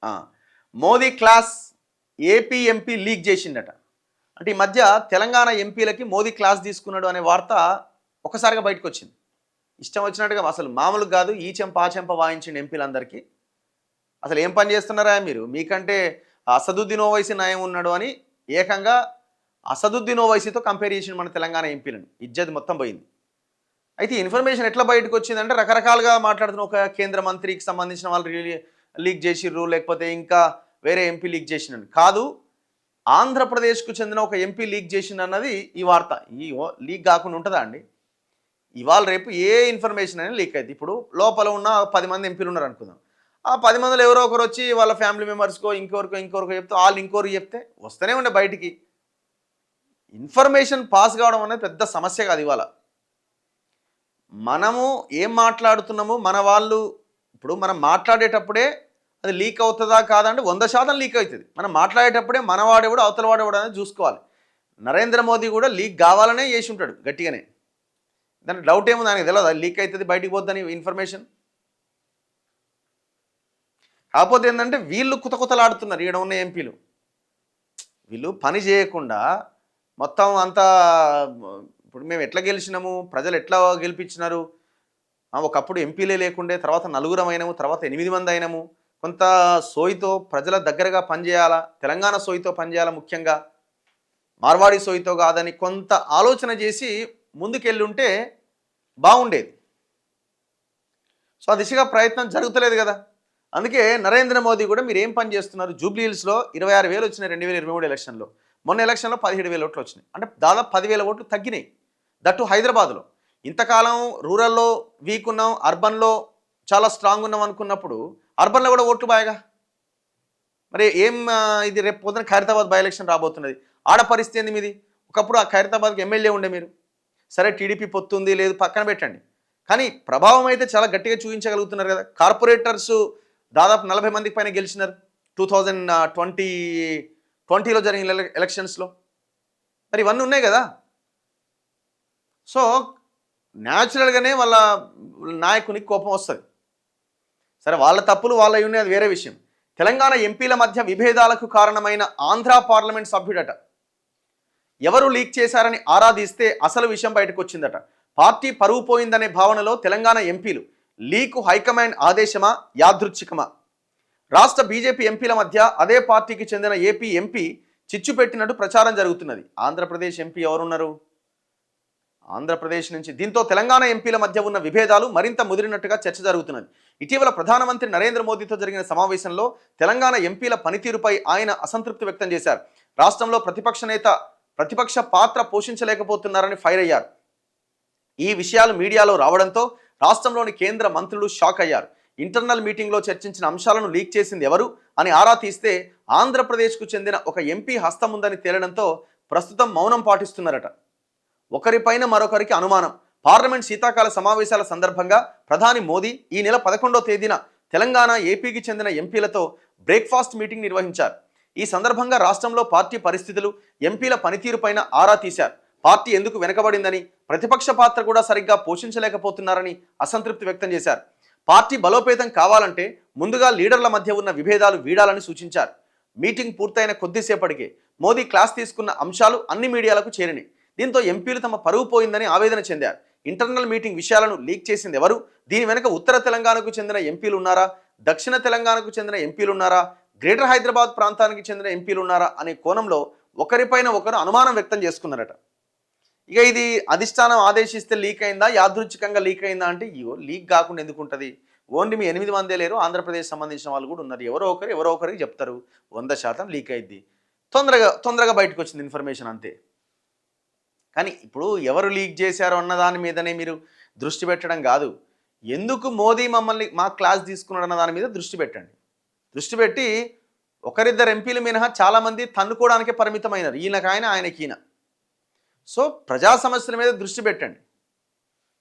ఆ, Modi class AP MP leak చేసిండట. అంటే ఈ మధ్య తెలంగాణ ఎంపీలకి మోదీ క్లాస్ తీసుకున్నాడు అనే వార్త ఒకసారిగా బయటకు వచ్చింది. ఇష్టం వచ్చినట్టుగా అసలు మామూలుగా కాదు, ఈ చెంప ఆ చెంప వాయించిన ఎంపీలందరికీ. అసలు ఏం పని చేస్తున్నారా మీరు? మీకంటే అసదుద్దీన్ ఓవైసీ నయం ఉన్నాడు అని ఏకంగా అసదుద్దీన్ ఓవైసీతో కంపేర్ చేసిన మన తెలంగాణ ఎంపీలను. ఇజ్జత్ మొత్తం పోయింది. అయితే ఇన్ఫర్మేషన్ ఎట్లా బయటకు వచ్చిందంటే రకరకాలుగా మాట్లాడుతున్న ఒక కేంద్ర మంత్రికి సంబంధించిన వాళ్ళు లీక్ చేసిర్రు, లేకపోతే ఇంకా వేరే ఎంపీ లీక్ చేసినట్టు కాదు, ఆంధ్రప్రదేశ్కు చెందిన ఒక ఎంపీ లీక్ చేసింది అన్నది ఈ వార్త. ఈ లీక్ కాకుండా ఉంటుందా అండి? ఇవాళ రేపు ఏ ఇన్ఫర్మేషన్ అయినా లీక్ అవుతుంది. ఇప్పుడు లోపల ఉన్న 10 మంది ఎంపీలు ఉన్నారు అనుకుందాం. ఆ 10 మందిలో ఎవరో ఒకరు వచ్చి వాళ్ళ ఫ్యామిలీ మెంబర్స్కో ఇంకొకరికో చెప్తే వాళ్ళు ఇంకోరికి చెప్తే వస్తూనే ఉండే బయటికి. ఇన్ఫర్మేషన్ పాస్ కావడం అనేది పెద్ద సమస్య కాదు. ఇవాళ మనము ఏం మాట్లాడుతున్నాము, మన వాళ్ళు ఇప్పుడు మనం మాట్లాడేటప్పుడే అది లీక్ అవుతుందా కాదంటే 100% లీక్ అవుతుంది. మనం మాట్లాడేటప్పుడే మనవాడేవాడు అవతల వాడేవాడు అనేది చూసుకోవాలి. నరేంద్ర మోదీ కూడా లీక్ కావాలనే చేసి ఉంటాడు గట్టిగానే. దానికి డౌట్ ఏముంది? ఆయనకు తెలియదు లీక్ అవుతుంది బయటికి పోద్దని ఇన్ఫర్మేషన్. కాకపోతే ఏంటంటే వీళ్ళు కుతకుతలాడుతున్నారు. ఈడ ఉన్న ఎంపీలు వీళ్ళు పని చేయకుండా మొత్తం అంతా ఇప్పుడు మేము ఎట్లా గెలిచినాము, ప్రజలు ఎట్లా గెలిపించినారు, ఒకప్పుడు ఎంపీలే లేకుండే, తర్వాత 4 అయినాము, తర్వాత 8 మంది అయినాము, కొంత సోయితో ప్రజల దగ్గరగా పనిచేయాలా, తెలంగాణ సోయితో పనిచేయాలా, ముఖ్యంగా మార్వాడి సోయితో కాదని కొంత ఆలోచన చేసి ముందుకెళ్ళుంటే బాగుండేది. సో ఆ దిశగా ప్రయత్నం జరుగుతలేదు కదా. అందుకే నరేంద్ర మోదీ కూడా మీరు ఏం పని చేస్తున్నారు, జూబ్లీ హిల్స్లో 26,000 వచ్చినాయి 2023 ఎలక్షన్లో. మొన్న ఎలక్షన్లో 17,000 ఓట్లు వచ్చినాయి. అంటే దాదాపు 10,000 ఓట్లు తగ్గినాయి. దట్టు హైదరాబాద్లో. ఇంతకాలం రూరల్లో వీక్ ఉన్నాం, అర్బన్లో చాలా స్ట్రాంగ్ ఉన్నాం అనుకున్నప్పుడు అర్బన్లో కూడా ఓట్లు బాగా. మరి ఏం ఇది రేపు పొద్దున ఖైరతాబాద్ బై ఎలక్షన్ రాబోతున్నది. ఆడ పరిస్థితి ఏంది మీది? ఒకప్పుడు ఆ ఖైరతాబాద్కి ఎమ్మెల్యే ఉండే మీరు. సరే టీడీపీ పొత్తుంది లేదు పక్కన పెట్టండి, కానీ ప్రభావం అయితే చాలా గట్టిగా చూపించగలుగుతున్నారు కదా. కార్పొరేటర్స్ దాదాపు 40 మందికి పైన గెలిచినారు 2020లో జరిగిన ఎలక్షన్స్లో. మరి ఇవన్నీ ఉన్నాయి కదా. సో న్యాచురల్గానే వాళ్ళ నాయకునికి కోపం వస్తుంది. సరే వాళ్ళ తప్పులు వాళ్ళ ఉన్నాయి, అది వేరే విషయం. తెలంగాణ ఎంపీల మధ్య విభేదాలకు కారణమైన ఆంధ్ర పార్లమెంట్ సభ్యుడట ఎవరు లీక్ చేశారని ఆరాధిస్తే అసలు విషయం బయటకు వచ్చిందట. పార్టీ పరువు పోయిందనే భావనలో తెలంగాణ ఎంపీలు లీకు హైకమాండ్ ఆదేశమా యాదృచ్ఛికమా? రాష్ట్ర బీజేపీ ఎంపీల మధ్య అదే పార్టీకి చెందిన ఏపీ ఎంపీ చిచ్చు పెట్టినట్టు ప్రచారం జరుగుతున్నది. ఆంధ్రప్రదేశ్ ఎంపీ ఎవరున్నారు? ఆంధ్రప్రదేశ్ నుంచి. దీంతో తెలంగాణ ఎంపీల మధ్య ఉన్న విభేదాలు మరింత ముదిరినట్టుగా చర్చ జరుగుతున్నది. ఇటీవల ప్రధానమంత్రి నరేంద్ర మోదీతో జరిగిన సమావేశంలో తెలంగాణ ఎంపీల పనితీరుపై ఆయన అసంతృప్తి వ్యక్తం చేశారు. రాష్ట్రంలో ప్రతిపక్ష పాత్ర పోషించలేకపోతున్నారని ఫైర్ అయ్యారు. ఈ విషయాలు మీడియాలో రావడంతో రాష్ట్రంలోని కేంద్ర మంత్రులు షాక్ అయ్యారు. ఇంటర్నల్ మీటింగ్లో చర్చించిన అంశాలను లీక్ చేసింది ఎవరు అని ఆరా తీస్తే ఆంధ్రప్రదేశ్కు చెందిన ఒక ఎంపీ హస్తం ఉందని తేలడంతో ప్రస్తుతం మౌనం పాటిస్తున్నారట. ఒకరిపైన మరొకరికి అనుమానం. పార్లమెంట్ శీతాకాల సమావేశాల సందర్భంగా ప్రధాని మోదీ ఈ నెల 11వ తేదీన తెలంగాణ ఏపీకి చెందిన ఎంపీలతో బ్రేక్ఫాస్ట్ మీటింగ్ నిర్వహించారు. ఈ సందర్భంగా రాష్ట్రంలో పార్టీ పరిస్థితులు, ఎంపీల పనితీరుపైన ఆరా తీశారు. పార్టీ ఎందుకు వెనుకబడిందని, ప్రతిపక్ష పాత్ర కూడా సరిగ్గా పోషించలేకపోతున్నారని అసంతృప్తి వ్యక్తం చేశారు. పార్టీ బలోపేతం కావాలంటే ముందుగా లీడర్ల మధ్య ఉన్న విభేదాలు వీడాలని సూచించారు. మీటింగ్ పూర్తయిన కొద్దిసేపటికే మోదీ క్లాస్ తీసుకున్న అంశాలు అన్ని మీడియాలకు చేరినాయి. దీంతో ఎంపీలు తమ పరువు పోయిందని ఆవేదన చెందారు. ఇంటర్నల్ మీటింగ్ విషయాలను లీక్ చేసింది ఎవరు? దీని వెనుక ఉత్తర తెలంగాణకు చెందిన ఎంపీలు ఉన్నారా, దక్షిణ తెలంగాణకు చెందిన ఎంపీలు ఉన్నారా, గ్రేటర్ హైదరాబాద్ ప్రాంతానికి చెందిన ఎంపీలు ఉన్నారా అనే కోణంలో ఒకరిపైన ఒకరు అనుమానం వ్యక్తం చేసుకున్నారట. ఇక ఇది అధిష్టానం ఆదేశిస్తే లీక్ అయిందా, యాదృచ్ఛికంగా లీక్ అయిందా అంటే లీక్ కాకుండా ఎందుకు ఉంటుంది? ఓన్లీ మీ 8 మందే లేరు, ఆంధ్రప్రదేశ్ సంబంధించిన వాళ్ళు కూడా ఉన్నారు. ఎవరో ఒకరికి చెప్తారు. 100% లీక్ అయింది. తొందరగా బయటకు వచ్చింది ఇన్ఫర్మేషన్, అంతే. కానీ ఇప్పుడు ఎవరు లీక్ చేశారో అన్న దాని మీదనే మీరు దృష్టి పెట్టడం కాదు. ఎందుకు మోదీ మా క్లాస్ తీసుకున్నాడు అన్న దాని మీద దృష్టి పెట్టండి. దృష్టి పెట్టి ఒకరిద్దరు ఎంపీలు మినహా చాలామంది తన్నుకోవడానికే పరిమితమైనారు. ఈయనకాయన ఆయనకి ఈయన. సో ప్రజా సమస్యల మీద దృష్టి పెట్టండి.